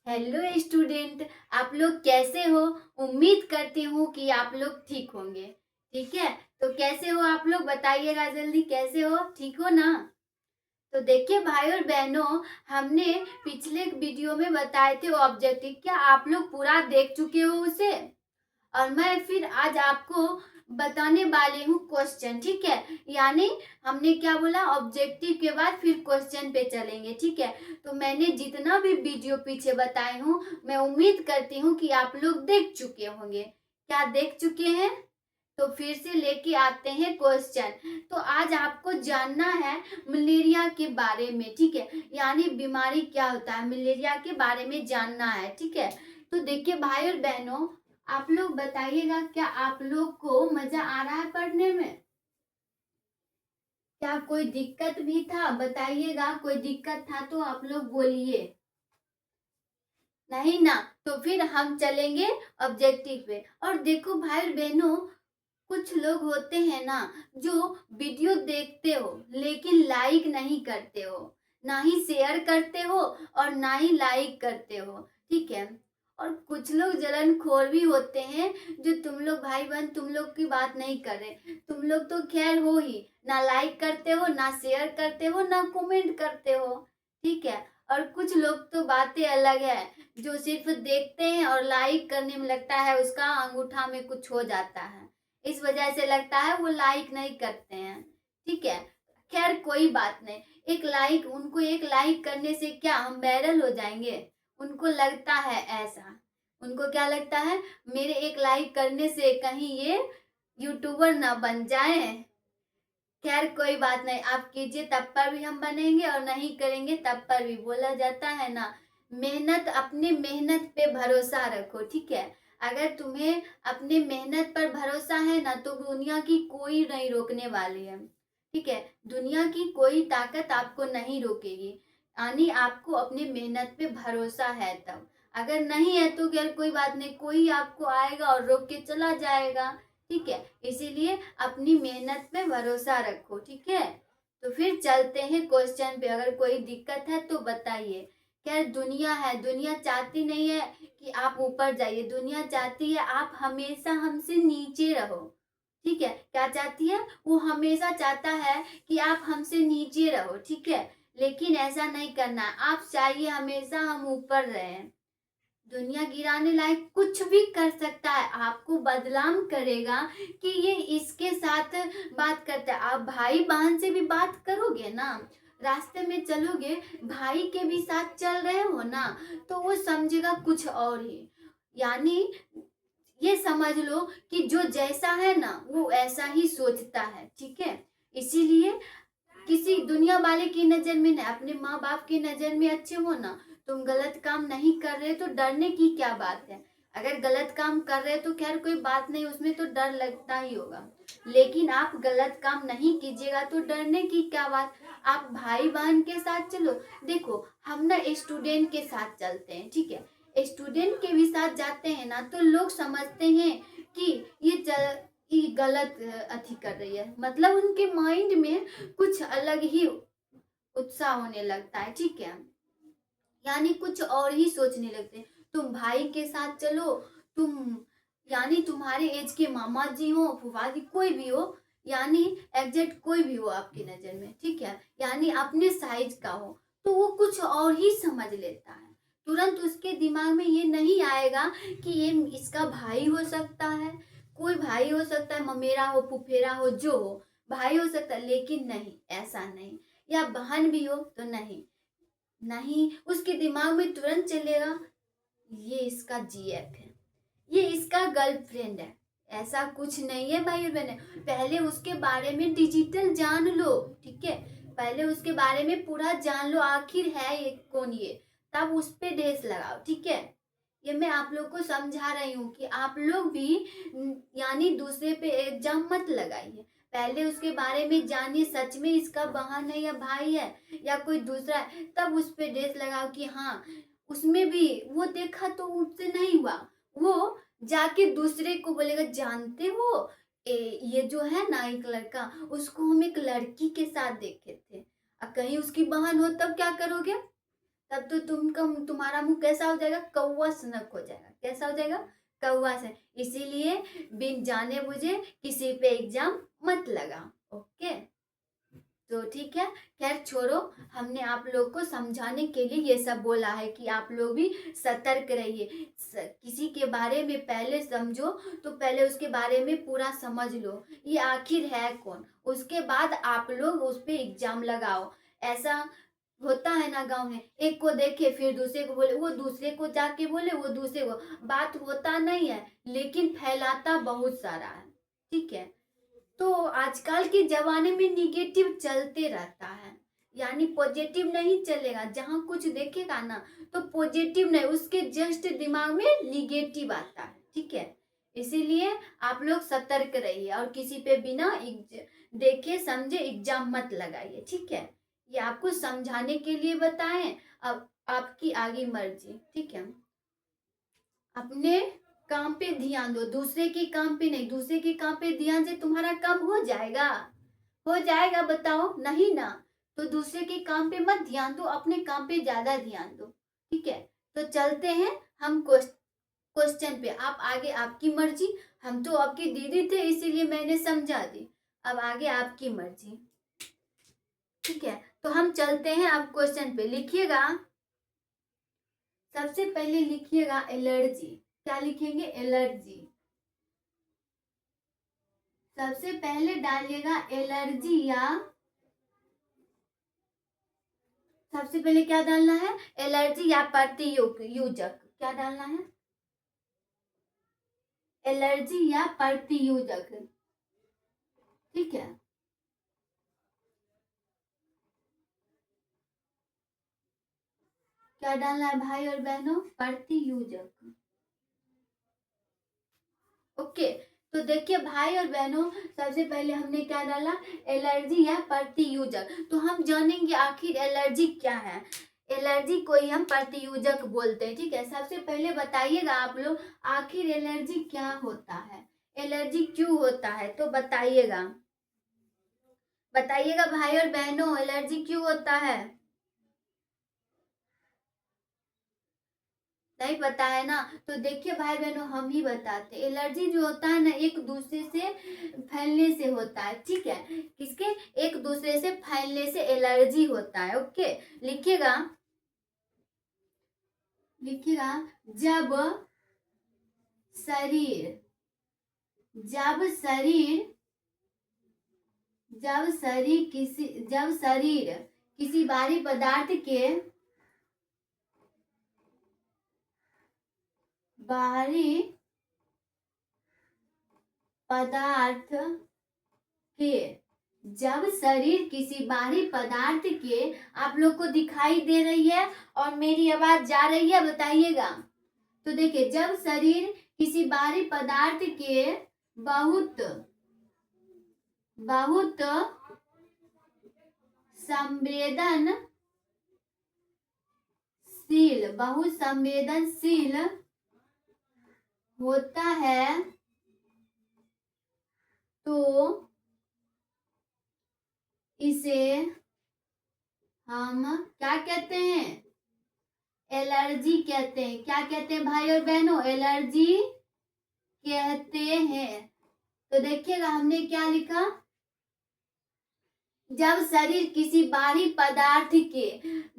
Hello student. आप लोग कैसे हो? उम्मीद करती हूँ कि आप लोग ठीक होंगे। ठीक है, तो कैसे हो आप लोग बताइएगा जल्दी, कैसे हो? ठीक हो ना? तो देखिए भाई और बहनों, हमने पिछले वीडियो में बताए थे ऑब्जेक्टिव, क्या आप लोग पूरा देख चुके हो उसे? और मैं फिर आज आपको बताने वाली हूँ क्वेश्चन। ठीक है, यानी हमने क्या बोला, ऑब्जेक्टिव के बाद फिर क्वेश्चन पे चलेंगे। ठीक है, तो मैंने जितना भी वीडियो पीछे बताई हूँ, मैं उम्मीद करती हूँ कि आप लोग देख चुके होंगे। क्या देख चुके हैं? तो फिर से लेके आते हैं क्वेश्चन। तो आज आपको जानना है मलेरिया के बारे में। ठीक है, यानी बीमारी क्या होता है, मलेरिया के बारे में जानना है। ठीक है, तो देखिए भाई और बहनों, आप लोग बताइएगा, क्या आप लोग को मजा आ रहा है पढ़ने में? क्या कोई दिक्कत भी था? बताइएगा, कोई दिक्कत था तो आप लोग बोलिए। नहीं ना? तो फिर हम चलेंगे ऑब्जेक्टिव पे। और देखो भाई और बहनों, कुछ लोग होते हैं ना, जो वीडियो देखते हो लेकिन लाइक नहीं करते हो, ना ही शेयर करते हो और ना ही लाइक करते हो। ठीक है, और कुछ लोग जलनखोर भी होते हैं, जो तुम लोग भाई बहन तुम लोग की बात नहीं कर रहे। तुम लोग तो खैर हो ही, ना लाइक करते हो, ना शेयर करते हो, ना कमेंट करते हो। ठीक है, और कुछ लोग तो बातें अलग है, जो सिर्फ देखते हैं और लाइक करने में लगता है उसका अंगूठा में कुछ हो जाता है, इस वजह से लगता है वो लाइक नहीं करते हैं। ठीक है, खैर कोई बात नहीं। उनको एक लाइक करने से क्या हम वायरल हो जाएंगे? उनको लगता है ऐसा। उनको क्या लगता है, मेरे एक लाइक करने से कहीं ये यूट्यूबर ना बन जाए। खैर कोई बात नहीं, आप कीजिए तब पर भी हम बनेंगे, और नहीं करेंगे तब पर भी। बोला जाता है ना, मेहनत, अपनी मेहनत पे भरोसा रखो। ठीक है, अगर तुम्हें अपने मेहनत पर भरोसा है ना, तो दुनिया की कोई नहीं रोकने वाली है। ठीक है, दुनिया की कोई ताकत आपको नहीं रोकेगी, यानी आपको अपनी मेहनत पे भरोसा है तब। अगर नहीं है तो खैर कोई बात नहीं, कोई आपको आएगा और रोक के चला जाएगा। ठीक है, इसीलिए अपनी मेहनत पे भरोसा रखो। ठीक है, तो फिर चलते हैं क्वेश्चन पे। अगर कोई दिक्कत है तो बताइए। क्या दुनिया है, दुनिया चाहती नहीं है कि आप ऊपर जाइए, दुनिया चाहती है आप हमेशा हमसे नीचे रहो। ठीक है, क्या चाहती है? वो हमेशा चाहता है कि आप हमसे नीचे रहो। ठीक है, लेकिन ऐसा नहीं करना है, आप चाहिए हमेशा हम ऊपर रहें। दुनिया गिराने लायक कुछ भी कर सकता है, आपको बदनाम करेगा कि ये इसके साथ बात करता है। आप भाई बहन से भी बात करोगे ना, रास्ते में चलोगे, भाई के भी साथ चल रहे हो ना, तो वो समझेगा कुछ और ही। यानी ये समझ लो कि जो जैसा है ना, वो ऐसा ही सोचता है। ठीक है, इसीलिए किसी दुनिया वाले की नजर में नहीं, अपने माँ बाप की नजर में अच्छे हो ना। तुम गलत काम नहीं कर रहे तो डरने की क्या बात है? अगर गलत काम कर रहे तो खैर कोई बात नहीं, उसमें तो डर लगता ही होगा। लेकिन आप गलत काम नहीं कीजिएगा तो डरने की क्या बात? आप भाई बहन के साथ चलो। देखो, हम ना स्टूडेंट के साथ चलते हैं। ठीक है, स्टूडेंट के भी साथ जाते हैं ना, तो लोग समझते हैं कि ये गलत अथी कर रही है, मतलब उनके माइंड में कुछ अलग ही उत्साह होने लगता है। ठीक है, यानी कुछ और ही सोचने लगते हैं। तुम भाई के साथ चलो, तुम यानी तुम्हारे एज के मामा जी हो, फूफा जी, कोई भी हो, यानी एग्जैक्ट कोई भी हो आपकी नजर में। ठीक है, यानी अपने साइज का हो, तो वो कुछ और ही समझ लेता है। तुरंत उसके दिमाग में ये नहीं आएगा कि ये इसका भाई हो सकता है, कोई भाई हो सकता है, ममेरा हो, फुफेरा हो, जो हो, भाई हो सकता है। लेकिन नहीं, ऐसा नहीं। या बहन भी हो तो नहीं, नहीं, उसके दिमाग में तुरंत चलेगा ये इसका जीएफ है, ये इसका गर्लफ्रेंड है। ऐसा कुछ नहीं है भाई और बहन, पहले उसके बारे में डिजिटल जान लो। ठीक है, पहले उसके बारे में पूरा जान लो, आखिर है ये कौन, ये तब उस पे ढेस लगाओ। ठीक है, ये मैं आप लोग को समझा रही हूँ कि आप लोग भी यानी दूसरे पे इल्जाम मत लगाइए। पहले उसके बारे में जानिए, सच में इसका बहन है या भाई है या कोई दूसरा है, तब उस पे ढेस लगाओ कि हाँ, उसमें भी वो देखा तो उससे नहीं हुआ, वो जाके दूसरे को बोलेगा, जानते हो ये जो है ना एक लड़का, उसको हम एक लड़की के साथ देखे थे। कहीं उसकी बहन हो तब क्या करोगे? तब तो तुम्हारा मुंह कैसा हो जाएगा, कौवा सनक हो जाएगा। कैसा हो जाएगा, कौवा से। इसीलिए बिन जाने बुझे किसी पे एग्जाम मत लगाओ। ओके, तो ठीक है, खैर छोड़ो, हमने आप लोग को समझाने के लिए ये सब बोला है कि आप लोग भी सतर्क रहिए। किसी के बारे में पहले समझो तो पहले उसके बारे में पूरा समझ लो, ये आखिर है कौन, उसके बाद आप लोग उस पर एग्जाम लगाओ। ऐसा होता है ना गांव में, एक को देखे फिर दूसरे को बोले, वो दूसरे को जाके बोले, वो दूसरे को, बात होता नहीं है लेकिन फैलाता बहुत सारा है। ठीक है, तो आजकल के जमाने में निगेटिव चलते रहता है, यानी पॉजिटिव नहीं चलेगा। जहां कुछ देखेगा ना तो पॉजिटिव नहीं, उसके जस्ट दिमाग में निगेटिव आता है। ठीक है, इसीलिए आप लोग सतर्क रहिए और किसी पे बिना देखे समझे एग्जाम मत लगाइए। ठीक है, ये आपको समझाने के लिए बताएं, अब आपकी आगे मर्जी। ठीक है, अपने काम पे ध्यान दो, दूसरे के काम पे नहीं। दूसरे के काम पे ध्यान से तुम्हारा काम हो जाएगा, हो जाएगा, बताओ नहीं ना। तो दूसरे के काम पे मत ध्यान दो, अपने काम पे ज्यादा ध्यान दो। ठीक है, तो चलते हैं हम क्वेश्चन पे। आप आगे आपकी मर्जी, हम तो आपकी दीदी थे इसीलिए मैंने समझा दी, अब आगे आपकी मर्जी। ठीक है, तो हम चलते हैं अब क्वेश्चन पे। लिखिएगा, सबसे पहले लिखिएगा एलर्जी। क्या लिखेंगे, एलर्जी। सबसे पहले डालिएगा एलर्जी, या सबसे पहले क्या डालना है, एलर्जी या प्रतियोजक। क्या डालना है, एलर्जी या प्रतियोजक। ठीक है, क्या डालना है भाई और बहनों, प्रतियोजक। ओके, तो देखिए भाई और बहनों, सबसे पहले हमने क्या डाला, एलर्जी या प्रतियोजक। तो हम जानेंगे आखिर एलर्जी क्या है। एलर्जी को ही हम प्रतियोजक बोलते हैं। ठीक है, सबसे पहले बताइएगा आप लोग, आखिर एलर्जी क्या होता है, एलर्जी क्यों होता है, तो बताइएगा, बताइएगा भाई और बहनों, एलर्जी क्यों होता है। नहीं पता है ना, तो देखिए भाई बहनों, हम ही बताते। एलर्जी जो होता है ना, एक दूसरे से फैलने से होता है। ठीक है, किसके, एक दूसरे से फैलने से एलर्जी होता है। ओके, लिखिएगा, लिखिएगा, जब शरीर, जब शरीर, जब शरीर किसी भारी पदार्थ के, बाहरी पदार्थ के, जब शरीर किसी बाहरी पदार्थ के, आप लोग को दिखाई दे रही है और मेरी आवाज जा रही है, बताइएगा। तो देखिए, जब शरीर किसी बाहरी पदार्थ के बहुत बहुत बहुत संवेदनशील होता है, तो इसे हम क्या कहते हैं, एलर्जी कहते हैं। क्या कहते हैं भाई और बहनों, एलर्जी कहते हैं। तो देखिएगा, हमने क्या लिखा, जब शरीर किसी बाहरी पदार्थ के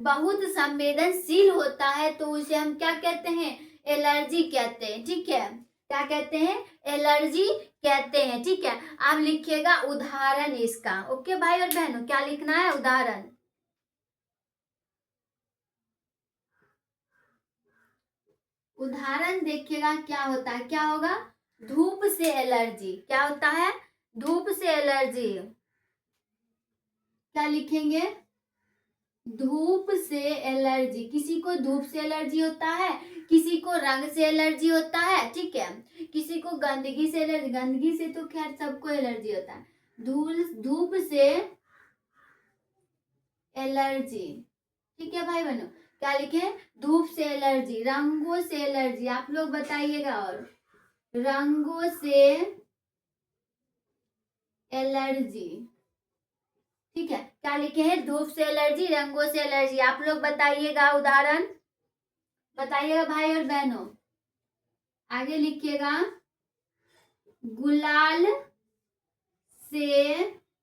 बहुत संवेदनशील होता है तो उसे हम क्या कहते हैं, एलर्जी कहते हैं। ठीक है, क्या कहते हैं, एलर्जी कहते हैं। ठीक है, आप लिखिएगा उदाहरण इसका। ओके भाई और बहनों, क्या लिखना है, उदाहरण। उदाहरण देखिएगा क्या होता है, क्या होगा, धूप से एलर्जी। क्या होता है, धूप से एलर्जी। क्या लिखेंगे, धूप से एलर्जी। किसी को धूप से एलर्जी होता है, किसी को रंग से एलर्जी होता है। ठीक है, किसी को गंदगी से एलर्जी, गंदगी से तो खैर सबको एलर्जी होता है। धूप से एलर्जी। ठीक है भाई बहनों, क्या लिखे, धूप से एलर्जी। रंगों से एलर्जी, आप लोग बताइएगा, और रंगों से एलर्जी। ठीक है, क्या लिखे हैं? धूप से एलर्जी, रंगों से एलर्जी। आप लोग बताइएगा उदाहरण, बताइएगा भाई और बहनों। आगे लिखिएगा, गुलाल से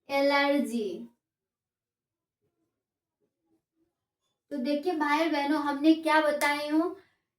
एलर्जी। तो देखिए भाई और बहनों, हमने क्या बताई हूँ,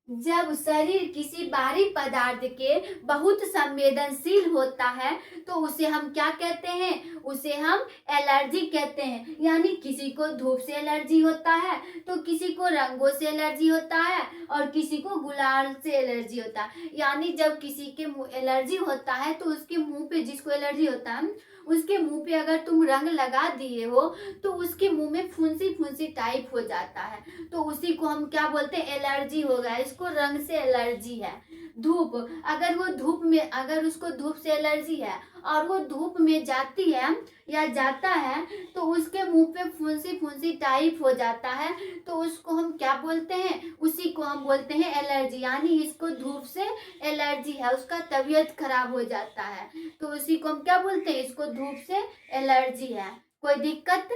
जब शरीर किसी बाहरी पदार्थ के बहुत संवेदनशील होता है तो उसे हम क्या कहते हैं? उसे हम एलर्जी कहते हैं। यानी किसी को धूप से एलर्जी होता है, तो किसी को रंगों से एलर्जी होता है, और किसी को गुलाल से एलर्जी होता है। यानी जब किसी के एलर्जी होता है तो उसके मुंह पे, जिसको एलर्जी होता है उसके मुंह पे अगर तुम रंग लगा दिए हो तो उसके मुंह में फुंसी फुंसी टाइप हो जाता है, तो उसी को हम क्या बोलते हैं? एलर्जी हो गया, इसको रंग से एलर्जी है। धूप, अगर वो धूप में, अगर उसको धूप से एलर्जी है और वो धूप में जाती है या जाता है तो उसके मुंह पे फुंसी फुंसी टाइप हो जाता है, तो उसको हम क्या बोलते हैं? उसी को हम बोलते हैं एलर्जी। यानी इसको धूप से एलर्जी है, उसका तबीयत खराब हो जाता है, तो उसी को हम क्या बोलते हैं? इसको धूप से एलर्जी है। कोई दिक्कत?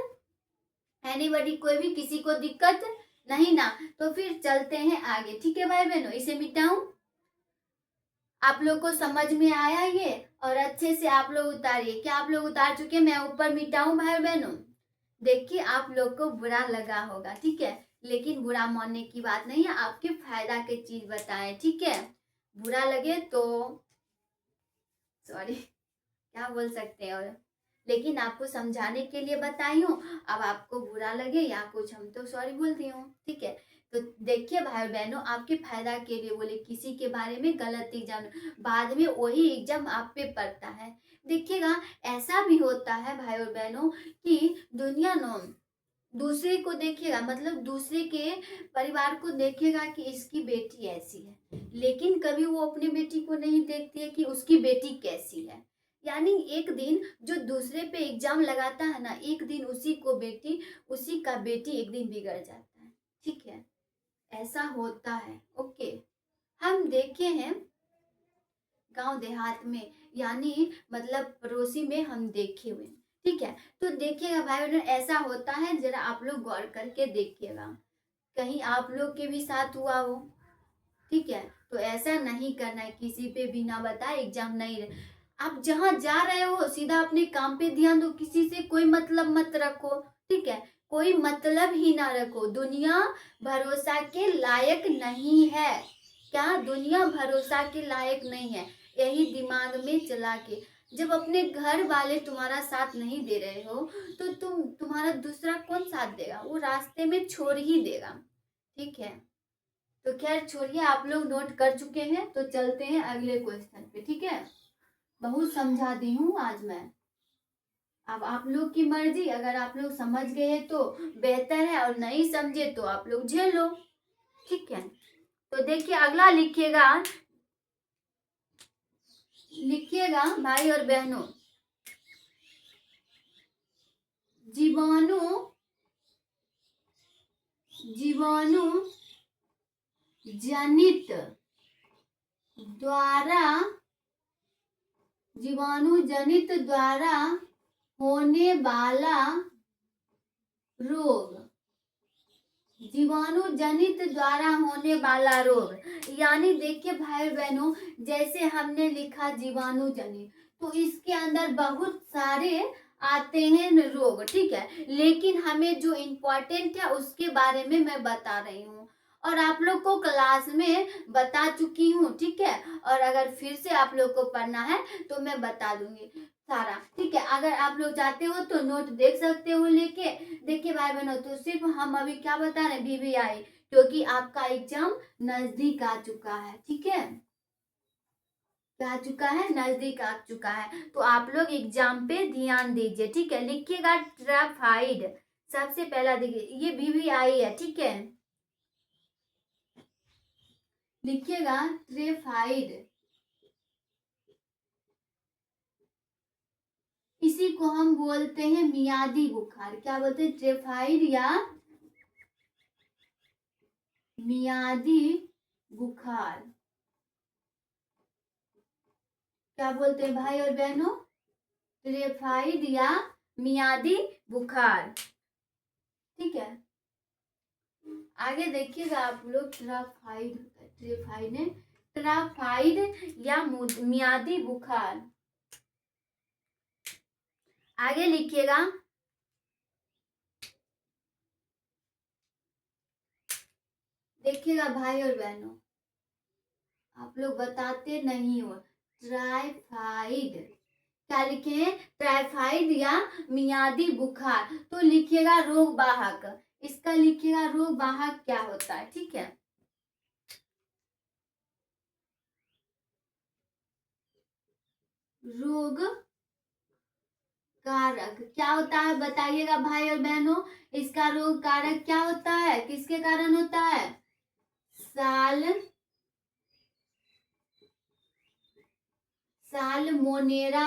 एनीबडी? कोई भी, किसी को दिक्कत नहीं ना? तो फिर चलते हैं आगे। ठीक है भाई बहनों, इसे मिटाऊं? आप लोग को समझ में आया ये? और अच्छे से आप लोग उतारिए। क्या आप लोग उतार चुके? मैं ऊपर मिटाऊं भाई बहनों? देखिए, आप लोग को बुरा लगा होगा, ठीक है, लेकिन बुरा मानने की बात नहीं है, आपके फायदा की चीज बताएं, ठीक है। बुरा लगे तो सॉरी, क्या बोल सकते हैं, और लेकिन आपको समझाने के लिए बताई हूँ। अब आपको बुरा लगे या कुछ, हम तो सॉरी बोलती हूँ, ठीक है। तो देखिए भाई बहनों, आपके फायदा के लिए बोले, किसी के बारे में गलत एग्जाम, बाद में वही एग्जाम आप पे पड़ता है। देखिएगा, ऐसा भी होता है भाई और बहनों कि दुनिया नो दूसरे को देखेगा, मतलब दूसरे के परिवार को देखेगा कि इसकी बेटी ऐसी है, लेकिन कभी वो अपनी बेटी को नहीं देखती है कि उसकी बेटी कैसी है। यानी एक दिन जो दूसरे पे एग्जाम लगाता है ना, एक दिन उसी का बेटी एक दिन बिगड़ जाता है, ठीक है, ऐसा होता है। ओके, हम देखे हैं गांव देहात में, यानी मतलब पड़ोसी में हम देखे हुए, ठीक है। तो देखिएगा भाई बहन, ऐसा होता है, जरा आप लोग गौर करके देखिएगा, कहीं आप लोग के भी साथ हुआ हो, ठीक है। तो ऐसा नहीं करना है, किसी पे बिना बताए एग्जाम नहीं रहे। आप जहां जा रहे हो सीधा अपने काम पे ध्यान दो, किसी से कोई मतलब मत रखो, ठीक है, कोई मतलब ही ना रखो। दुनिया भरोसा के लायक नहीं है। क्या? दुनिया भरोसा के लायक नहीं है, यही दिमाग में चला के। जब अपने घर वाले तुम्हारा साथ नहीं दे रहे हो तो तुम्हारा दूसरा कौन साथ देगा? वो रास्ते में छोड़ ही देगा, ठीक है। तो खैर छोड़िए, आप लोग नोट कर चुके हैं, तो चलते हैं अगले क्वेश्चन पे, ठीक है। बहुत समझा दी हूँ आज मैं, अब आप लोग की मर्जी, अगर आप लोग समझ गए तो बेहतर है, और नहीं समझे तो आप लोग झेल लो, ठीक है। तो देखिए अगला लिखिएगा, लिखिएगा भाई और बहनों, जीवाणु जीवाणु जनित द्वारा जीवाणु जनित द्वारा होने वाला रोग, जीवाणु जनित द्वारा होने वाला रोग। यानी देखिए भाई बहनों, जैसे हमने लिखा जीवाणु जनित, तो इसके अंदर बहुत सारे आते हैं रोग, ठीक है, लेकिन हमें जो इम्पोर्टेंट है उसके बारे में मैं बता रही हूँ, और आप लोग को क्लास में बता चुकी हूँ, ठीक है। और अगर फिर से आप लोग को पढ़ना है तो मैं बता दूंगी सारा, ठीक है। अगर आप लोग चाहते हो तो नोट देख सकते हो लेके। देखिए भाई बहनों, तो सिर्फ हम अभी क्या बता रहे हैं, VVI, क्योंकि आपका एग्जाम नजदीक आ चुका है, ठीक है, आ चुका है, नजदीक आ चुका है, तो आप लोग एग्जाम पे ध्यान दीजिए, ठीक है। लिखिएगा ट्राफाइड, सबसे पहला देखिए, ये VVI है, ठीक है, लिखिएगा ट्रेफाइड। इसी को हम बोलते हैं मियादी बुखार। क्या बोलते हैं? ट्रेफाइड या मियादी बुखार, क्या बोलते हैं भाई और बहनों? ट्रेफाइड या मियादी बुखार। ठीक है, आगे देखिएगा आप लोग, ट्राफाइड या मियादी बुखार। आगे लिखिएगा, देखिएगा भाई और बहनों, आप लोग बताते नहीं हो। ट्राइफाइड, क्या लिखे हैं? ट्राइफाइड या मियादी बुखार। तो लिखिएगा रोग वाहक, इसका लिखिएगा रोग वाहक क्या होता है। ठीक है, रोग कारक क्या होता है बताइएगा भाई और बहनों, इसका रोग कारक क्या होता है, किसके कारण होता है? साल्मोनेरा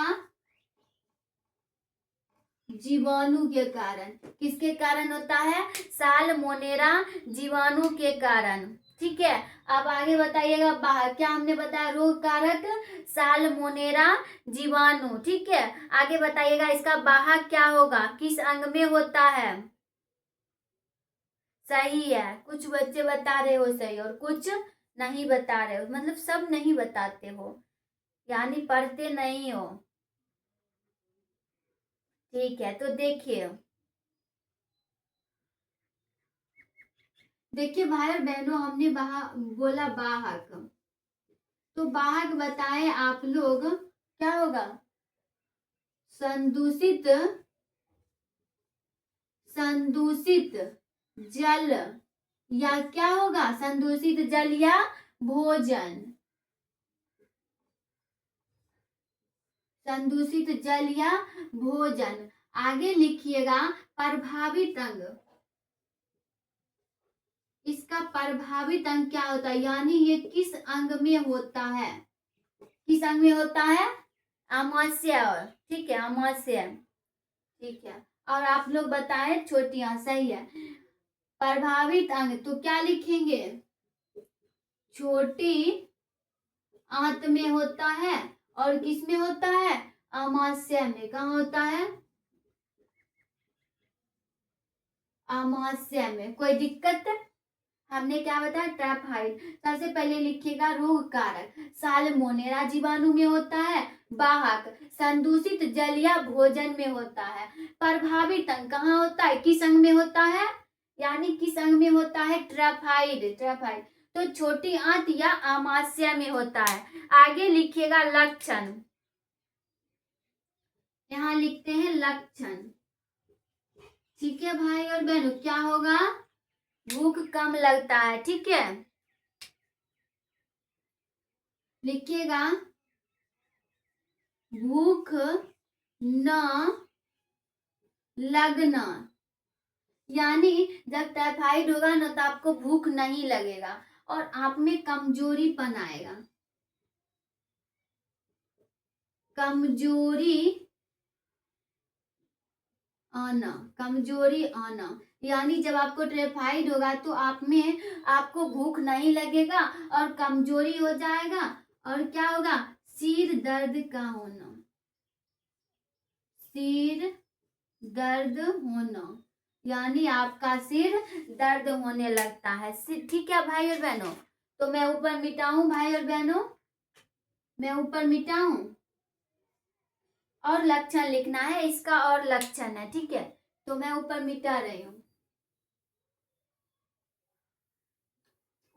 जीवाणु के कारण। किसके कारण होता है? साल्मोनेरा जीवाणु के कारण। ठीक है, अब आगे बताइएगा बाहर, क्या हमने बताया? रोग कारक साल्मोनेरा जीवाणु। ठीक है, आगे बताइएगा इसका वाहक क्या होगा, किस अंग में होता है? सही है, कुछ बच्चे बता रहे हो सही और कुछ नहीं बता रहे हो, मतलब सब नहीं बताते हो, यानी पढ़ते नहीं हो। ठीक है, तो देखिए देखिए भाई और बहनों, हमने बोला वाहक, तो वाहक बताएं आप लोग क्या होगा? संदूषित संदूषित जल, या क्या होगा? संदूषित जल या भोजन। संदूषित जल या भोजन। आगे लिखिएगा प्रभावित अंग, इसका प्रभावित अंग क्या होता है, यानी ये किस अंग में होता है? किस अंग में होता है? आमाशय। और ठीक है, आमाशय। ठीक है, और आप लोग बताएं छोटियां, सही है। प्रभावित अंग तो क्या लिखेंगे? छोटी आंत में होता है, और किस में होता है? आमाशय में। कहाँ होता है? आमाशय में। कोई दिक्कत? हमने क्या बताया? ट्राइफाइड। सबसे पहले लिखिएगा रोग कारक, साल्मोनेरा जीवाणु में होता है। वाहक, संदूषित जल या भोजन में होता है। प्रभावित अंग कहाँ होता है, किस अंग में होता है, यानी किस अंग में होता है? ट्राइफाइड। तो छोटी आंत या आमाशय में होता है। आगे लिखिएगा लक्षण, यहाँ लिखते हैं लक्षण। ठीक है भाई और बहनों, क्या होगा? भूख कम लगता है। ठीक है, लिखिएगा भूख न लगना, यानी जब टाइफाइड होगा ना तो आपको भूख नहीं लगेगा और आप में कमजोरीपन आएगा। कमजोरी आना, यानी जब आपको टाइफाइड होगा तो आपको भूख नहीं लगेगा और कमजोरी हो जाएगा। और क्या होगा? सिर दर्द का होना, सिर दर्द होना, यानी आपका सिर दर्द होने लगता है। ठीक है भाई और बहनों, तो मैं ऊपर मिटाऊं भाई और बहनों, मैं ऊपर मिटाऊं, और लक्षण लिखना है इसका, और लक्षण है। ठीक है, तो मैं ऊपर मिटा रही हूँ।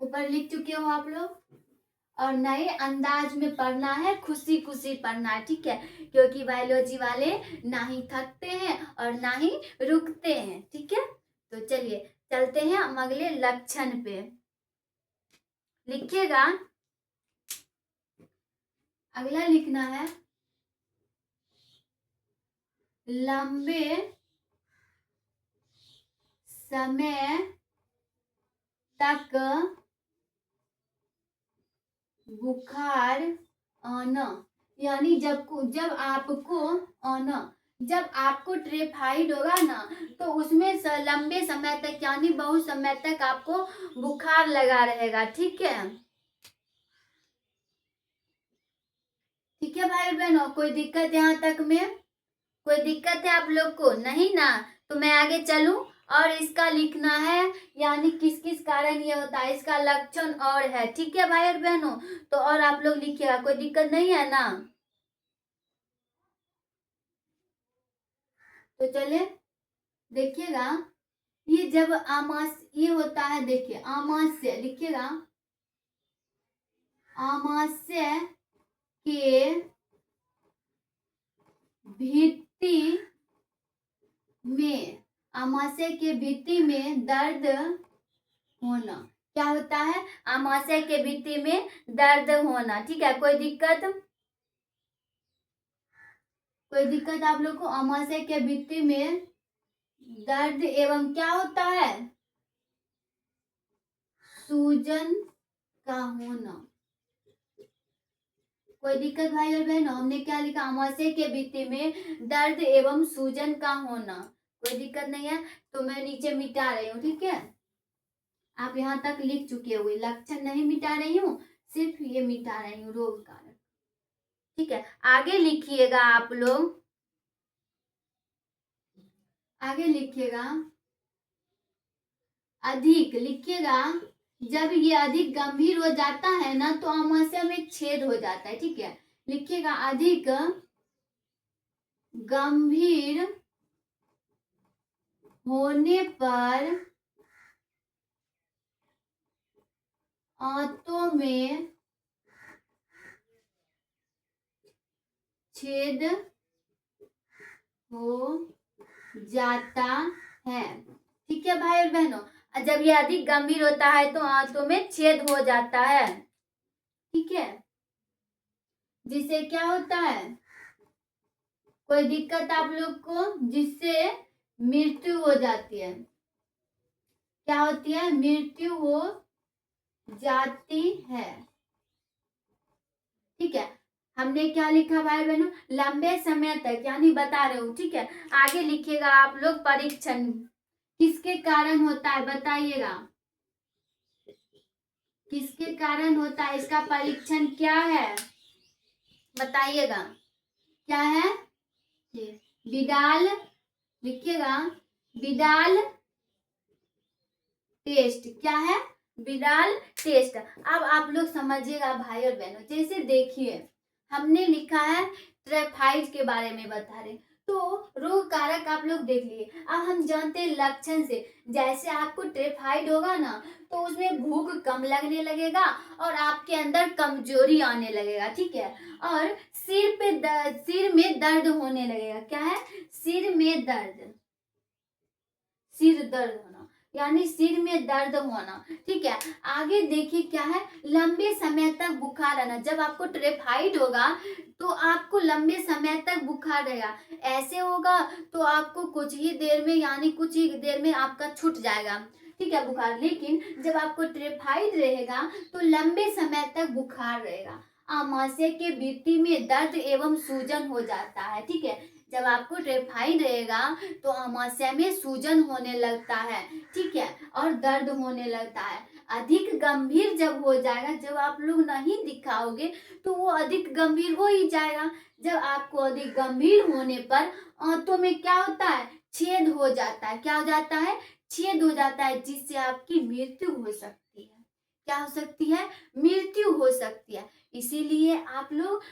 ऊपर लिख चुके हो आप लोग, और नए अंदाज में पढ़ना है, खुशी खुशी पढ़ना है। ठीक है, क्योंकि बायोलॉजी वाले ना ही थकते हैं और ना ही रुकते हैं। ठीक है, तो चलिए चलते हैं हम अगले लक्षण पे। लिखिएगा, अगला लिखना है लंबे समय तक बुखार आना, यानी जब आपको टाइफाइड होगा ना तो उसमें लंबे समय तक, यानी बहुत समय तक आपको बुखार लगा रहेगा। ठीक है, ठीक है भाई बहनों, कोई दिक्कत यहाँ तक में? कोई दिक्कत है आप लोग को? नहीं ना? तो मैं आगे चलूं और इसका लिखना है, यानी किस किस कारण ये होता है, इसका लक्षण और है। ठीक है भाई और बहनों, तो और आप लोग लिखिएगा, कोई दिक्कत नहीं है ना? तो चले देखिएगा, ये जब ये होता है, देखिए अमावस्या लिखिएगा, अमावस्या के भित्ति में, अमाशय के भित्ति में दर्द होना। क्या होता है? अमाशय के भित्ति में दर्द होना। ठीक है, कोई दिक्कत? कोई दिक्कत आप लोग को? अमाशय के भित्ति में दर्द एवं क्या होता है? सूजन का होना। कोई दिक्कत भाई और बहनों? हमने क्या लिखा? अमाशय के भित्ति में दर्द एवं सूजन का होना। कोई दिक्कत नहीं है, तो मैं नीचे मिटा रही हूँ। ठीक है, आप यहाँ तक लिख चुके हुए, लक्षण नहीं मिटा रही हूँ, सिर्फ ये मिटा रही हूँ, रोग कारक। ठीक है, आगे लिखिएगा आप लोग, आगे लिखिएगा, अधिक लिखिएगा, जब ये अधिक गंभीर हो जाता है ना तो अमाशय में छेद हो जाता है। ठीक है, लिखिएगा, अधिक गंभीर होने पर आंतों में छेद हो जाता है। ठीक है भाई और बहनों, जब ये अधिक गंभीर होता है तो आंतों में छेद हो जाता है। ठीक है, जिससे क्या होता है? कोई दिक्कत आप लोग को? जिससे मृत्यु हो जाती है। क्या होती है? मृत्यु हो जाती है। ठीक है, हमने क्या लिखा भाई बहनों? लंबे समय तक, यानी बता रहे हो। ठीक है, आगे लिखिएगा आप लोग, परीक्षण किसके कारण होता है बताइएगा, किसके कारण होता है, इसका परीक्षण क्या है बताइएगा, क्या है? विडाल लिखिएगा, विडाल टेस्ट। क्या है? Widal test. अब आप लोग समझिएगा भाई और बहनों, जैसे देखिए हमने लिखा है ट्रेफाइड के बारे में बता रहे, तो रोग कारक आप लोग देख लिए। अब हम जानते हैं लक्षण से, जैसे आपको ट्रेफाइड होगा ना तो उसमें भूख कम लगने लगेगा और आपके अंदर कमजोरी आने लगेगा। ठीक है, और सिर में दर्द होने लगेगा। क्या है? सिर में दर्द, सिर दर्द होना, यानी सिर में दर्द होना। ठीक है, आगे देखिए क्या है? लंबे समय तक बुखार आना। जब आपको ट्रेफाइड होगा तो आपको लंबे समय तक बुखार रहेगा। ऐसे होगा तो आपको कुछ ही देर में, यानी कुछ ही देर में आपका छूट जाएगा। ठीक है, बुखार। लेकिन जब आपको ट्रेफाइड रहेगा तो लंबे समय तक बुखार रहेगा। आमाशय के भित्ति में दर्द एवं सूजन हो जाता है। ठीक है, जब आपको ट्रेफाइड रहेगा तो आमाशय में सूजन होने लगता है। ठीक है, और दर्द होने लगता है। अधिक गंभीर जब हो जाएगा, जब आप लोग नहीं दिखाओगे तो वो अधिक गंभीर हो ही जाएगा। जब आपको अधिक गंभीर होने पर आंतों में क्या होता है? छेद हो जाता है। क्या हो जाता है? छेद हो जाता है, जिससे आपकी मृत्यु हो सकती है। क्या हो सकती है? मृत्यु हो सकती है। इसीलिए आप लोग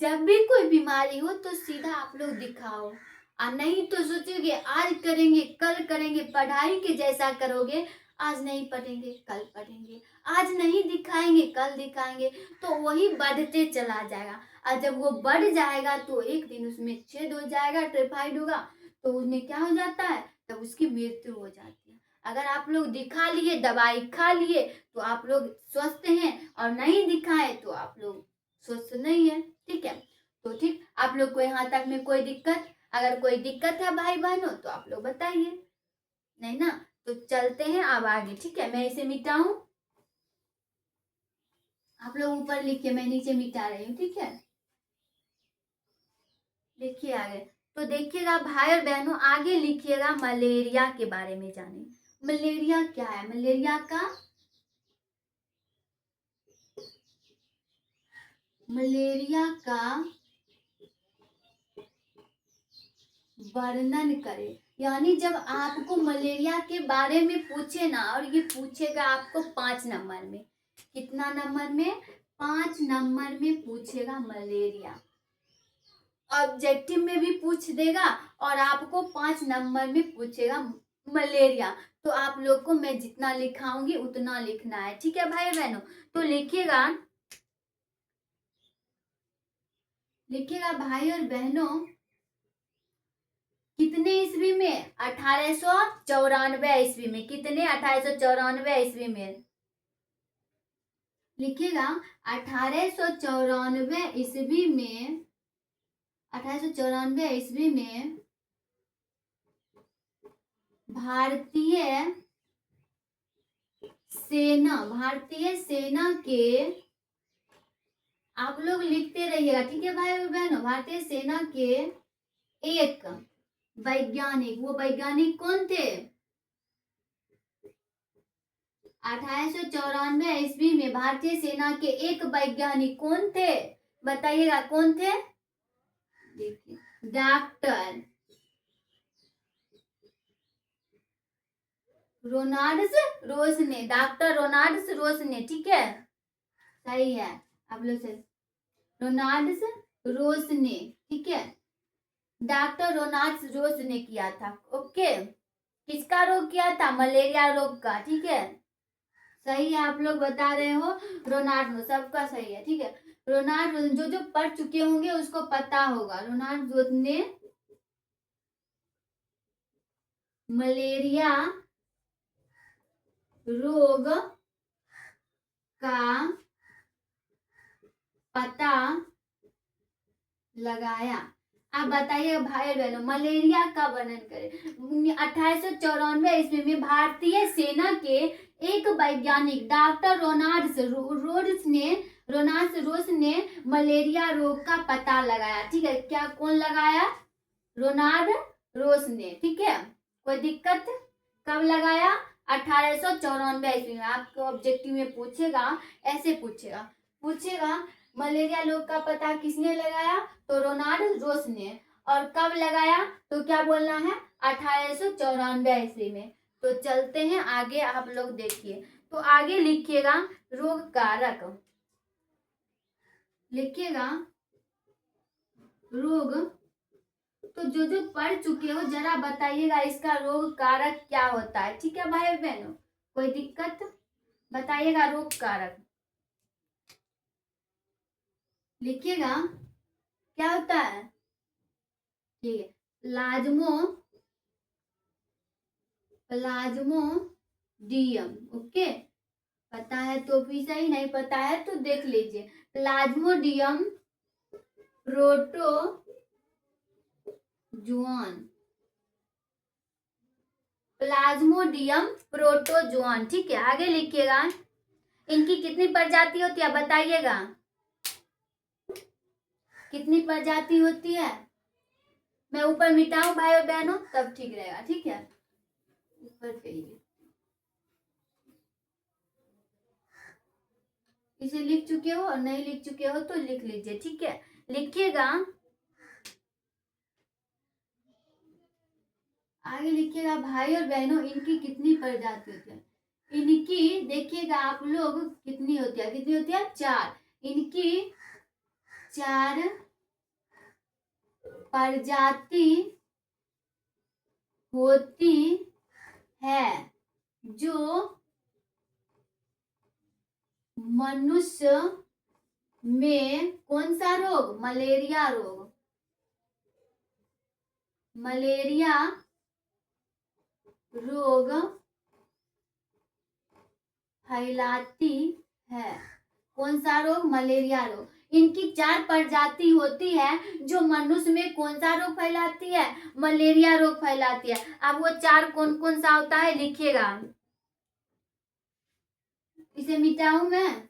जब भी कोई बीमारी हो तो सीधा आप लोग दिखाओ, और नहीं तो सोचोगे आज करेंगे कल करेंगे, पढ़ाई के जैसा करोगे, आज नहीं पढ़ेंगे कल पढ़ेंगे, आज नहीं दिखाएंगे कल दिखाएंगे, तो वही बढ़ते चला जाएगा। और जब वो बढ़ जाएगा तो एक दिन उसमें छेद हो जाएगा, टाइफाइड होगा, तो उसमें क्या हो जाता है? तब उसकी मृत्यु हो जाती है। अगर आप लोग दिखा लिए, दवाई खा लिए तो आप लोग स्वस्थ हैं, और नहीं दिखाए तो आप लोग स्वस्थ नहीं है। ठीक है, तो ठीक, आप लोग को यहाँ तक में कोई दिक्कत? अगर कोई दिक्कत है भाई बहनों तो आप लोग बताइए, नहीं ना? तो चलते हैं अब आगे। ठीक है, मैं इसे मिटाऊं, आप लोग ऊपर लिखिए, मैं नीचे मिटा रही हूँ। ठीक है, देखिए आगे, तो देखिएगा भाई और बहनों, आगे लिखिएगा मलेरिया के बारे में जाने। मलेरिया क्या है? मलेरिया का वर्णन करे। यानी जब आपको मलेरिया के बारे में पूछे ना, और ये पूछेगा आपको 5 नंबर में, कितना नंबर में, 5 नंबर में पूछेगा मलेरिया। ऑब्जेक्टिव में भी पूछ देगा और आपको 5 नंबर में पूछेगा मलेरिया। तो आप लोग को मैं जितना लिखाऊंगी उतना लिखना है, ठीक है भाई बहनों। तो लिखिएगा भाई और बहनों, कितने ईस्वी में, 1894 ईस्वी में। कितने, 1894 ईस्वी में। लिखिएगा 1894 ईस्वी में, 1894 ईस्वी में भारतीय सेना के, आप लोग लिखते रहिएगा, ठीक है भाई और बहनों। भारतीय सेना के एक वैज्ञानिक, वो वैज्ञानिक कौन थे? 1894 ईस्वी में भारतीय सेना के एक वैज्ञानिक कौन थे? बताइएगा कौन थे? देखिए, डॉक्टर रोनाल्ड्स रोसने, डॉक्टर रोनाल्ड्स रोसने, ठीक है, सही है आप लोग से। रोनाल्ड्स रोसने, ठीक है, डॉक्टर रोनाल्ड्स रोस ने किया था। ओके, किसका रोग किया था? मलेरिया रोग का, ठीक है, सही है, आप लोग बता रहे हो। रोनाल्ड, सबका सही है, ठीक है। रोनाल्ड, जो जो पढ़ चुके होंगे उसको पता होगा। रोनाल्ड रोस ने मलेरिया रोग का पता लगाया। आप बताइए भाई बहनों, मलेरिया का वर्णन करें। 1894 ईस्वी में भारतीय सेना के एक वैज्ञानिक डॉक्टर रोनाल्ड्स रोस ने मलेरिया रोग का पता लगाया, ठीक है। क्या, कौन लगाया? रोनाल्ड रोस ने, ठीक है, कोई दिक्कत? कब लगाया? 1894 ईस्वी में। आपको ऑब्जेक्टिव में पूछेगा, ऐसे पूछेगा मलेरिया रोग का पता किसने लगाया? तो रोनाल्ड रोस ने। और कब लगाया? तो क्या बोलना है? 1894 ईस्वी में। तो चलते हैं आगे, आप लोग देखिए। तो आगे लिखिएगा रोग कारक, लिखिएगा रोग। तो जो जो पढ़ चुके हो जरा बताइएगा इसका रोग कारक क्या होता है, ठीक है भाई बहनों, कोई दिक्कत? बताइएगा रोग कारक, लिखिएगा क्या होता है, ठीक है। प्लाज्मोडियम, ओके, पता है तो भी सही, नहीं पता है तो देख लीजिए। प्लाज्मोडियम प्रोटोजुआन, प्लाज्मोडियम प्रोटोजुआन, ठीक है। आगे लिखिएगा इनकी कितनी प्रजाति होती है, बताइएगा कितनी प्रजाति होती है। मैं ऊपर मिटाऊं भाई और बहनों, तब ठीक रहेगा, ठीक है। ऊपर करिए, इसे लिख चुके हो और नहीं लिख चुके हो तो लिख लीजिए, ठीक है। लिखिएगा आगे, लिखिएगा भाई और बहनों इनकी कितनी प्रजाति होती है। इनकी देखिएगा आप लोग कितनी होती है, 4। इनकी 4 प्रजाति होती है, जो मनुष्य में कौन सा रोग? मलेरिया रोग, मलेरिया रोग फैलाती है। कौन सा रोग? मलेरिया रोग। इनकी 4 प्रजाति होती है जो मनुष्य में कौन सा रोग फैलाती है? मलेरिया रोग फैलाती है। अब वो 4 कौन कौन सा होता है लिखिएगा। इसे मिटाऊं मैं,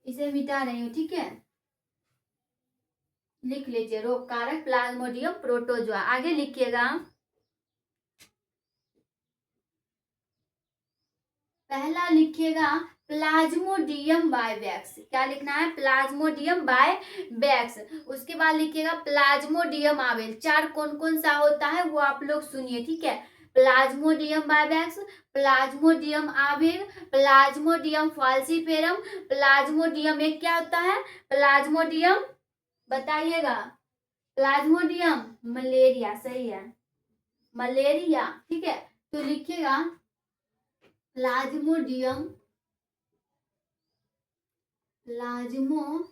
इसे मिटा रही हूं, ठीक है। लिख लीजिए रोग कारक प्लाज्मोडियम प्रोटोजुआ। आगे लिखिएगा पहला लिखिएगा प्लाज्मोडियम बाइवैक्स। क्या लिखना है? प्लाज्मोडियम बाइवैक्स। उसके बाद लिखिएगा प्लाज्मोडियम आवेल। चार कौन कौन सा होता है वो आप लोग सुनिए, ठीक है। प्लाज्मोडियम बाइवैक्स, प्लाज्मोडियम आवेल, प्लाज्मोडियम फाल्सीफेरम, प्लाज्मोडियम एक क्या होता है? प्लाज्मोडियम बताइएगा। प्लाज्मोडियम मलेरिया, सही है, मलेरिया, ठीक है। तो लिखिएगा प्लाज्मोडियम, प्लाज्मोडियम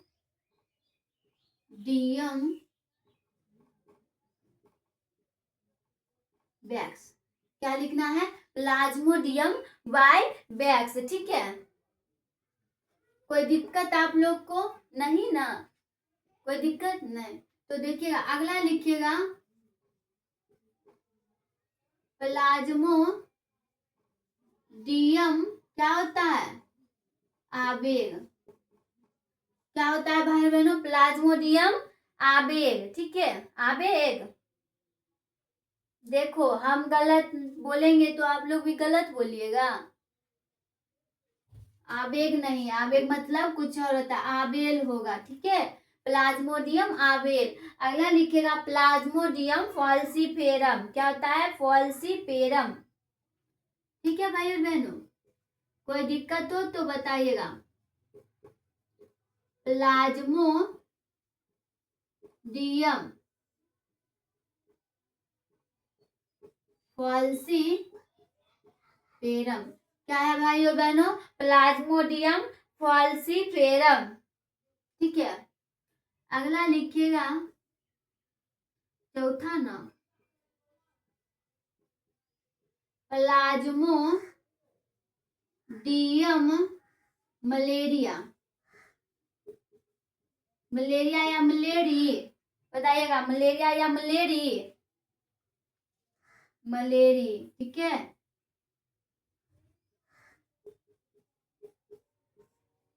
वैक्स। क्या लिखना है? प्लाज्मोडियम बाइवैक्स, ठीक है। कोई दिक्कत आप लोग को? नहीं ना, कोई दिक्कत नहीं। तो देखिएगा अगला लिखिएगा प्लाज्मोडियम क्या होता है? आवेग। क्या होता है भाई बहनों? प्लाज्मोडियम आवेग, ठीक है, आवेग। देखो हम गलत बोलेंगे तो आप लोग भी गलत बोलिएगा। आवेग नहीं, आवेग मतलब कुछ और होता है, आवेल होगा, ठीक है। प्लाज्मोडियम आवेल। अगला लिखेगा प्लाज्मोडियम फॉल्सीफेरम। क्या होता है? फॉल्सीफेरम, ठीक है भाई और बहनों। कोई दिक्कत हो तो बताइएगा। प्लाज्मोडियम फॉल्सीफेरम क्या है भाई और बहनों? प्लाज्मोडियम फॉल्सीफेरम, ठीक है। अगला लिखिएगा चौथा नाम प्लाज्मोडियम मलेरिया। मलेरिया या मलेरी बताइएगा, मलेरिया या मलेरी? मलेरी, ठीक है।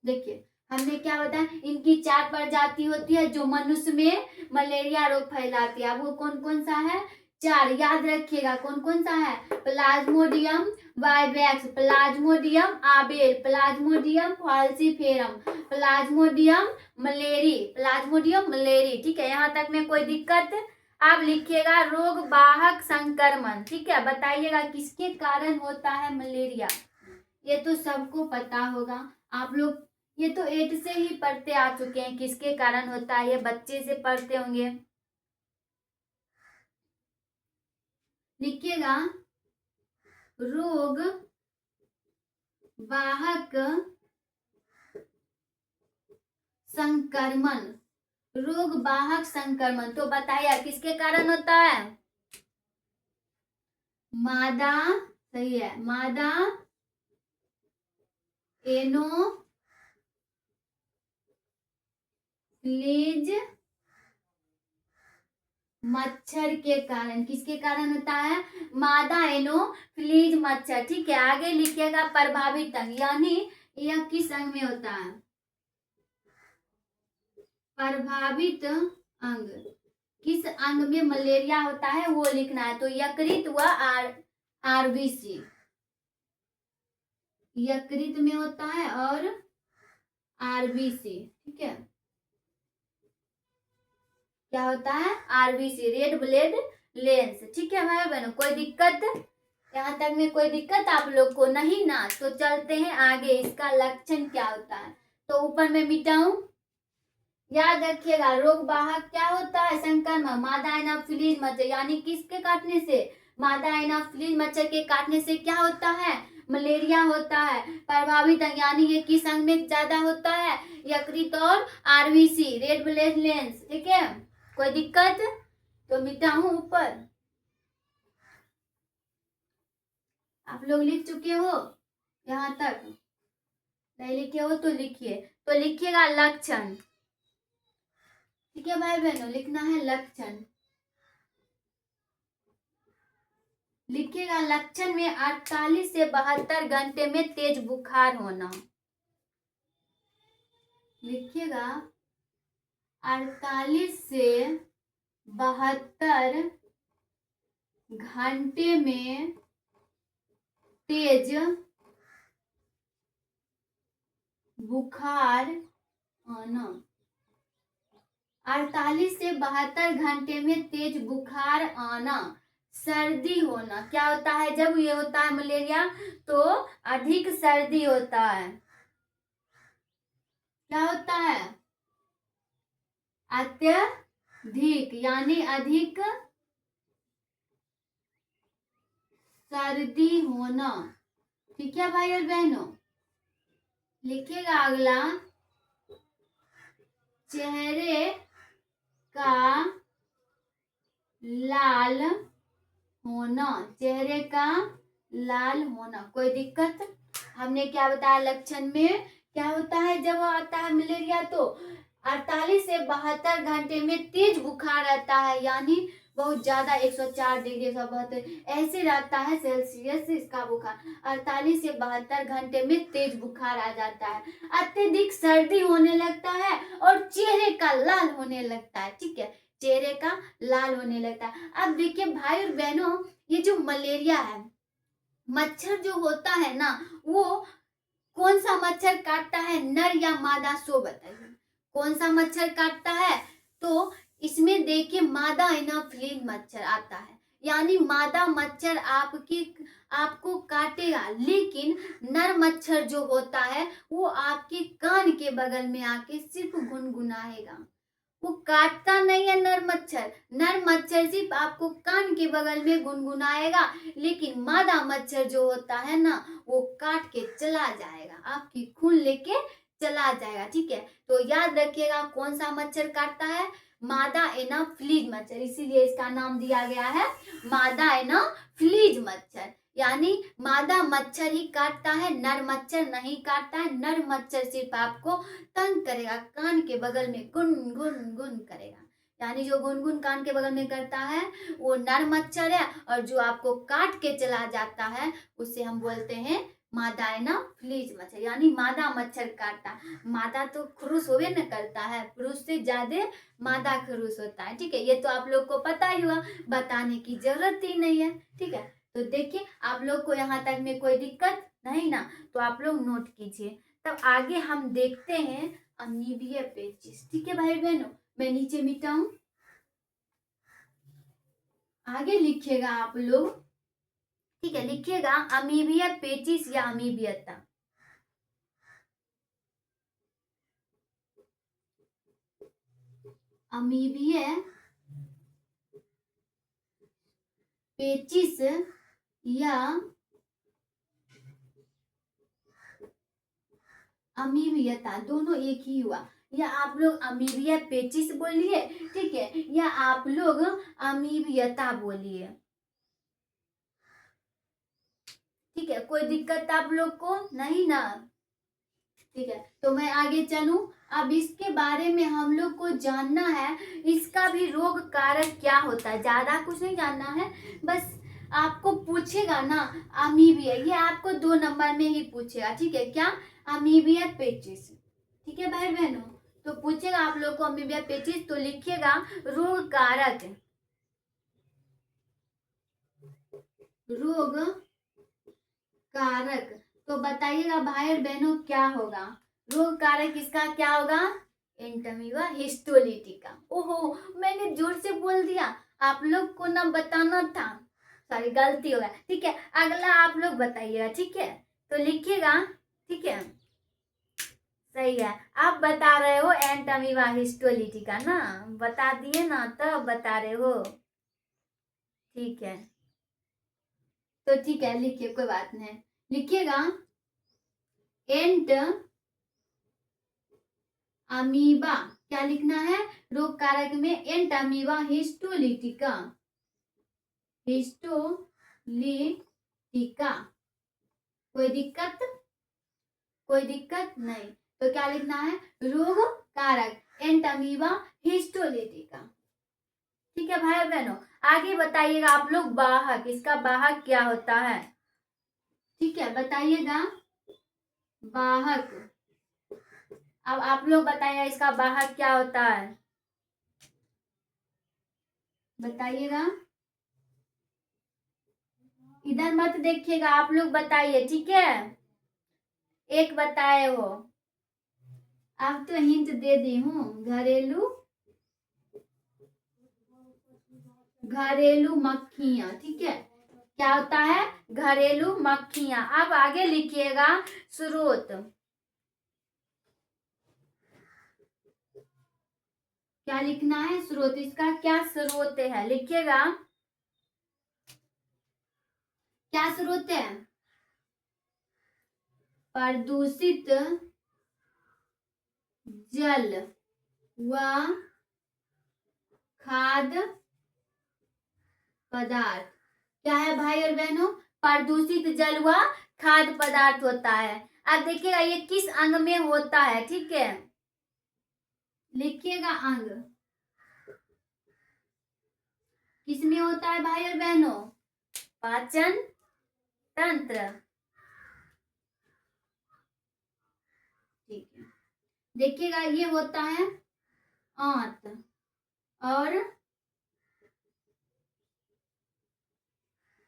देखिए हमने क्या बताया, इनकी 4 प्रजाति होती है जो मनुष्य में मलेरिया रोग फैलाती है। अब वो कौन कौन सा है? 4 याद रखिएगा। कौन कौन सा है? Plasmodium vivax, plasmodium ovale, plasmodium falciparum, plasmodium malariae, plasmodium malariae, ठीक है। यहाँ तक में कोई दिक्कत? आप लिखिएगा रोग वाहक संक्रमण, ठीक है। बताइएगा किसके कारण होता है मलेरिया? ये तो सबको पता होगा, आप लोग ये तो 8 से ही पढ़ते आ चुके हैं किसके कारण होता है, ये बच्चे से पढ़ते होंगे। लिखिएगा रोग वाहक संक्रमण, रोग वाहक संक्रमण। तो बताइए किसके कारण होता है? मादा, सही है, मादा एनोफ्लीज मच्छर के कारण। किसके कारण होता है? मादा एनोफ्लीज मच्छर, ठीक है। आगे लिखिएगा प्रभावित अंग, यानी यह किस अंग में होता है? प्रभावित अंग, किस अंग में मलेरिया होता है वो लिखना है। तो यकृत व आरबीसी, यकृत में होता है और आरबीसी, ठीक है। क्या होता है? आरबीसी, रेड ब्लड लेंस, ठीक है भाई बहनों। कोई दिक्कत? यहाँ तक में कोई दिक्कत आप लोग को नहीं ना? तो चलते हैं आगे, इसका लक्षण क्या होता है। तो ऊपर में मिटाऊं, याद रखिएगा रोग वाहक क्या होता है? संक्रमण, मादा एनाफिलीज मच्छर, यानी किसके काटने से? मादा एनाफिलीज मच्छर के काटने से क्या होता है? मलेरिया होता है। प्रभावित अंग, यानी ये किस अंग में ज्यादा होता है? यकृत और आरबीसी, रेड ब्लड लेंस, ठीक है। कोई दिक्कत? तो मिटाऊं ऊपर, आप लोग लिख चुके हो यहाँ तक? नहीं लिखे हो तो लिखिए। तो लिखिएगा लक्षण, ठीक है भाई बहनों, लिखना है लक्षण। लिखिएगा लक्षण में 48 से 72 घंटे में तेज बुखार होना। लिखिएगा 48 से 72 घंटे में तेज बुखार आना, 48 से 72 घंटे में तेज बुखार आना, सर्दी होना। क्या होता है जब ये होता है मलेरिया? तो अधिक सर्दी होता है। क्या होता है? अत्यधिक, यानी अधिक सर्दी होना। ठीक है भाई और बहनों, लिखिएगा अगला, चेहरे का लाल होना, चेहरे का लाल होना। कोई दिक्कत? हमने क्या बताया लक्षण में? क्या होता है जब आता है मलेरिया? तो 48 से 72 घंटे में तेज बुखार रहता है, यानी बहुत ज्यादा 104 डिग्री 172 ऐसे रहता है सेल्सियस इसका बुखार। 48 से 72 घंटे में तेज बुखार आ जाता है, अत्यधिक सर्दी होने लगता है और चेहरे का लाल होने लगता है। ठीक है, चेहरे का लाल होने लगता है। अब देखिए भाई और बहनों, ये जो मलेरिया है, मच्छर जो होता है ना, वो कौन सा मच्छर काटता है, नर या मादा? सो बताइए कौन सा मच्छर काटता है? तो इसमें देखिए मादा एनाफ्लिज मच्छर आता है, यानी मादा मच्छर आपको काटेगा, लेकिन नर मच्छर जो होता है वो आपके कान के बगल में आके सिर्फ गुनगुनाएगा, वो काटता नहीं है। नर मच्छर सिर्फ आपको कान के बगल में गुनगुनाएगा, लेकिन मादा मच्छर जो होता है ना, वो काट के चला जाएगा, आपकी खून लेके चला जाएगा। ठीक है, तो याद रखिएगा कौन सा मच्छर काटता है? मादा एनाफ्लीज मच्छर, इसीलिए इसका नाम दिया गया है मादा एनाफ्लीज मच्छर, यानी मादा मच्छर ही काटता है, नर मच्छर नहीं काटता है। नर मच्छर सिर्फ आपको तंग करेगा, कान के बगल में गुन गुन गुन करेगा, यानी जो गुनगुन कान के बगल में करता है वो नर मच्छर है, और जो आपको काट के चला जाता है उसे हम बोलते हैं मादा एनाफ्लीज मच्छर, यानी मादा मच्छर काटता। मादा तो खुरुस होवे न करता है, पुरुष से ज्यादा मादा खुरुस होता है। ठीक है, ये तो आप लोग को पता ही हुआ, बताने की जरूरत ही नहीं है। ठीक है, तो देखिए आप लोग को यहाँ तक में कोई दिक्कत नहीं ना, तो आप लोग नोट कीजिए। तब आगे हम देखते हैं अमीबिया पेचिस। ठीक है भाई बहनों, मैं नीचे मिटाऊं, आगे लिखिएगा आप लोग। ठीक है, लिखिएगा अमीबिया पेचिस या अमीबियता। अमीबिया पेचिस या अमीबियता, दोनों एक ही हुआ। या आप लोग अमीबिया पेचिस बोलिए, ठीक है, या आप लोग अमीबियता बोलिए। ठीक है, कोई दिक्कत आप लोग को नहीं ना? ठीक है, तो मैं आगे चलूं। अब इसके बारे में हम लोग को जानना है, इसका भी रोग कारक क्या होता है। ज्यादा कुछ नहीं जानना है, बस आपको पूछेगा ना अमीबिया, ये आपको 2 नंबर में ही पूछेगा। ठीक है, क्या? अमीबिया पेचिस। ठीक है भाई बहनों, तो पूछेगा आप लोग को अमीबिया पेचिस, तो लिखिएगा रोग कारक। रोग कारक, तो बताइएगा भाई और बहनों क्या होगा? रोग कारक इसका क्या होगा? Entamoeba histolytica. ओहो, मैंने जोर से बोल दिया, आप लोग को ना बताना था, सॉरी गलती हो गया। ठीक है, अगला आप लोग बताइएगा। ठीक है, तो लिखिएगा। ठीक है, सही है, आप बता रहे हो एंटमीबा हिस्टोलिटिका ना, बता दिए ना, तब बता रहे हो। ठीक है, तो ठीक है, लिखिए, कोई बात नहीं, लिखिएगा एंट अमीबा। क्या लिखना है रोग कारक में? एंट अमीबा हिस्टोलिटिका, हिस्टोलिटिका। कोई दिक्कत? कोई दिक्कत नहीं, तो क्या लिखना है? रोग कारक एंट अमीबा हिस्टोलिटिका। ठीक है भाई बहनों, आगे बताइएगा आप लोग वाहक, इसका वाहक क्या होता है? ठीक है, बताइएगा वाहक। अब आप लोग बताइएगा इसका वाहक क्या होता है, बताइएगा। इधर मत देखिएगा, आप लोग बताइए। ठीक है, एक बताए हो, अब तो हिंट दे दी हूँ। घरेलू मक्खियां, ठीक है। क्या होता है? घरेलू मक्खियां। अब आगे लिखिएगा स्रोत। क्या लिखना है? स्रोत। इसका क्या स्रोत है लिखिएगा। क्या स्रोत है? प्रदूषित जल व खाद्य पदार्थ। क्या है भाई और बहनों? प्रदूषित जल व खाद्य पदार्थ होता है। अब देखिएगा ये किस अंग में होता है, ठीक है। लिखिएगा अंग। किस में होता है भाई और बहनों? पाचन तंत्र, ठीक है। देखिएगा ये होता है आंत और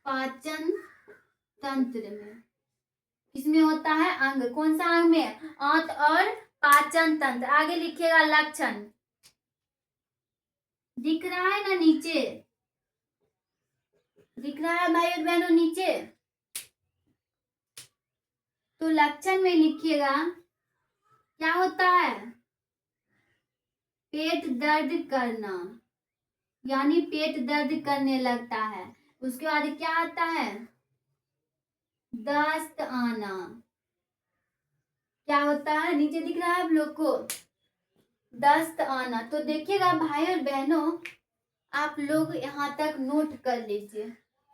पाचन तंत्र में। किसमें होता है? अंग। कौन सा अंग में? आंत और पाचन तंत्र। आगे लिखिएगा लक्षण। दिख रहा है ना नीचे? दिख रहा है भाई और बहनों नीचे? तो लक्षण में लिखिएगा क्या होता है? पेट दर्द करना, यानी पेट दर्द करने लगता है। उसके बाद क्या आता है? दस्त आना। क्या होता है? नीचे दिख रहा है आप लोग को? दस्त आना। तो देखिएगा भाई और बहनों, आप लोग यहाँ तक नोट कर लीजिए।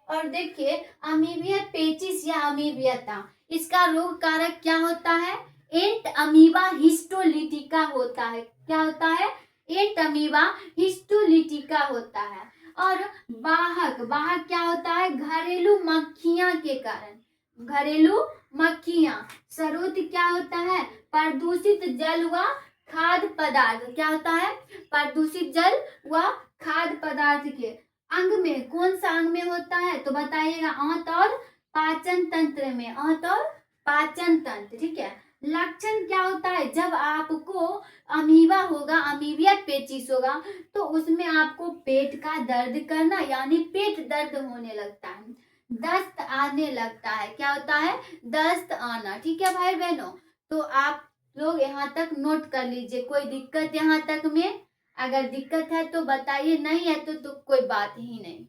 और देखिए अमीबिया पेचिस या अमीबियता, इसका रोग कारक क्या होता है? एंट अमीबा हिस्टोलिटिका होता है। क्या होता है? एंट अमीबा हिस्टोलिटिका होता है। और वाहक, वाहक क्या होता है? घरेलू मक्खियां के कारण। घरेलू मक्खियां। स्रोत क्या होता है? प्रदूषित जल व खाद्य पदार्थ। क्या होता है? प्रदूषित जल व खाद्य पदार्थ के। अंग में कौन सा अंग में होता है? तो बताइएगा आंत और पाचन तंत्र में। आंत और पाचन तंत्र, ठीक है। लक्षण क्या होता है? जब आपको अमीबा होगा, अमीबिया पेचिस होगा, तो उसमें आपको पेट का दर्द करना, यानी पेट दर्द होने लगता है। दस्त आने लगता है। क्या होता है? दस्त आना, ठीक है भाई बहनों। तो आप लोग यहाँ तक नोट कर लीजिए। कोई दिक्कत यहाँ तक में? अगर दिक्कत है तो बताइए, नहीं है तो कोई बात ही नहीं।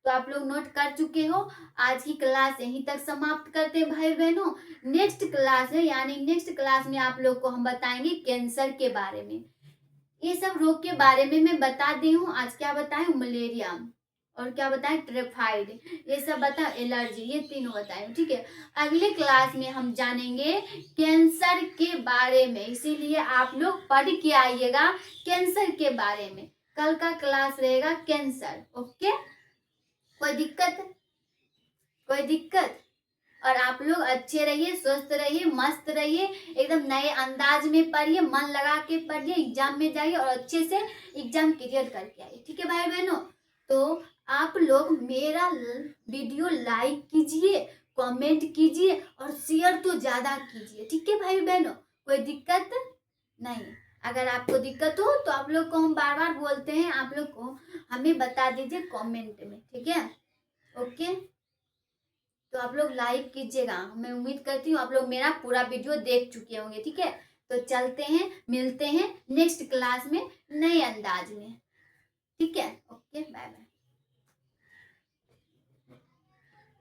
तो आप लोग नोट कर चुके हो। आज की क्लास यहीं तक समाप्त करते हैं भाई बहनों। नेक्स्ट क्लास है, यानी नेक्स्ट क्लास में आप लोग को हम बताएंगे कैंसर के बारे में। ये सब रोग के बारे में मैं बता दी हूँ। आज क्या बताएं? मलेरिया, और क्या बताएं? टाइफाइड, ये सब बता, एलर्जी, ये तीनों बताएं, ठीक है। अगले क्लास में हम जानेंगे कैंसर के बारे में, इसीलिए आप लोग पढ़ के आइएगा कैंसर के बारे में। कल का क्लास रहेगा कैंसर, ओके। कोई दिक्कत? कोई दिक्कत? और आप लोग अच्छे रहिए, स्वस्थ रहिए, मस्त रहिए, एकदम नए अंदाज में पढ़िए, मन लगा के पढ़िए, एग्जाम में जाइए और अच्छे से एग्जाम क्लियर करके आइए, ठीक है भाई बहनों। तो आप लोग मेरा वीडियो लाइक कीजिए, कमेंट कीजिए और शेयर तो ज्यादा कीजिए, ठीक है भाई बहनों। कोई दिक्कत नहीं? अगर आपको दिक्कत हो तो आप लोग को हम बार बार बोलते हैं, आप लोग को हमें बता दीजिए कमेंट में, ठीक है, ओके। तो आप लोग लाइक कीजिएगा। मैं उम्मीद करती हूँ आप लोग मेरा पूरा वीडियो देख चुके होंगे, ठीक है। तो चलते हैं, मिलते हैं नेक्स्ट क्लास में नए अंदाज में, ठीक है, ओके, बाय बाय।